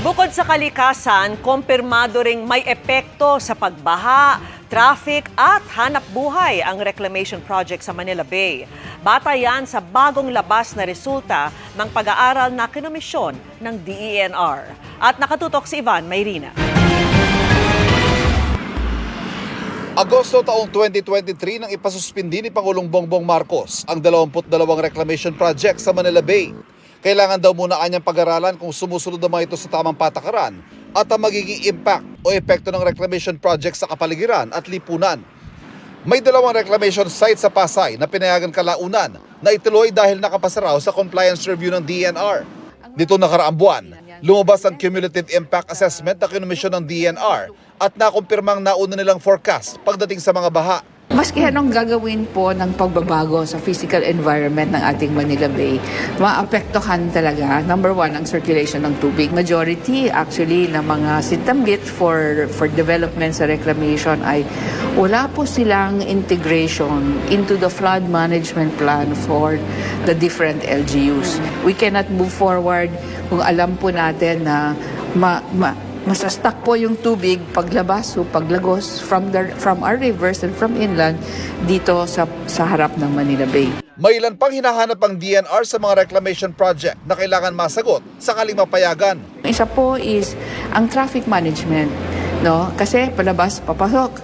Bukod sa kalikasan, kumpirmado ring may epekto sa pagbaha, traffic at hanap buhay ang reclamation project sa Manila Bay. Batay yan sa bagong labas na resulta ng pag-aaral na kinomisyon ng DENR. At nakatutok si Ivan Mayrina. Agosto taong 2023 nang ipasuspindi ni Pangulong Bongbong Marcos ang 22 reclamation project sa Manila Bay. Kailangan daw muna kanyang pag-aralan kung sumusunod naman ito sa tamang patakaran at ang magiging impact o epekto ng reclamation project sa kapaligiran at lipunan. May 2 reclamation site sa Pasay na pinayagan kalaunan na ituloy dahil nakapasa raw sa compliance review ng DENR. Dito nakaraang buwan, lumabas ang cumulative impact assessment na kinomisyon ng DENR at nakumpirmang nauna nilang forecast pagdating sa mga baha. Maski anong gagawin po ng pagbabago sa physical environment ng ating Manila Bay, maapektuhan talaga, number 1, ang circulation ng tubig. Majority actually ng mga sintamgit for development sa reclamation ay wala po silang integration into the flood management plan for the different LGUs. We cannot move forward kung alam po natin na masastak po yung tubig paglabas o paglagos from our rivers and from inland dito sa harap ng Manila Bay. May ilan pang hinahanap ang DENR sa mga reclamation project na kailangan masagot sakaling mapayagan. Isa po is ang traffic management, no? Kasi palabas, papasok,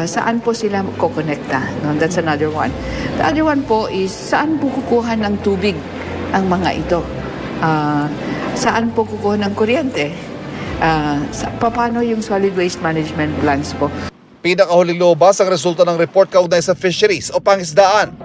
saan po sila kukonekta? No? That's another one. The other one po is saan po kukuha ng tubig ang mga ito? Saan po kukuha ng kuryente? Paano yung solid waste management plans po? Pinakahuling lumabas ang resulta ng report kaugnay sa fisheries o pangisdaan.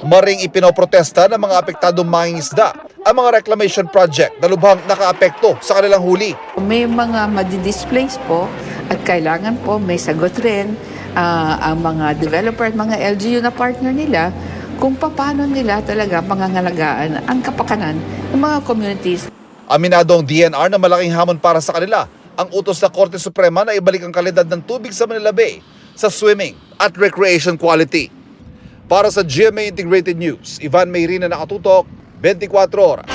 Maring ipinoprotesta ng mga apektadong mangingisda ang mga reclamation project na lubhang nakaapekto sa kanilang huli. May mga madi-displace po at kailangan po may sagot rin ang mga developer at mga LGU na partner nila kung paano nila talaga pangangalagaan ang kapakanan ng mga communities. Aminado ang DENR na malaking hamon para sa kanila ang utos sa Korte Suprema na ibalik ang kalidad ng tubig sa Manila Bay sa swimming at recreation quality. Para sa GMA Integrated News, Ivan Mayrina, nakatutok, 24 oras.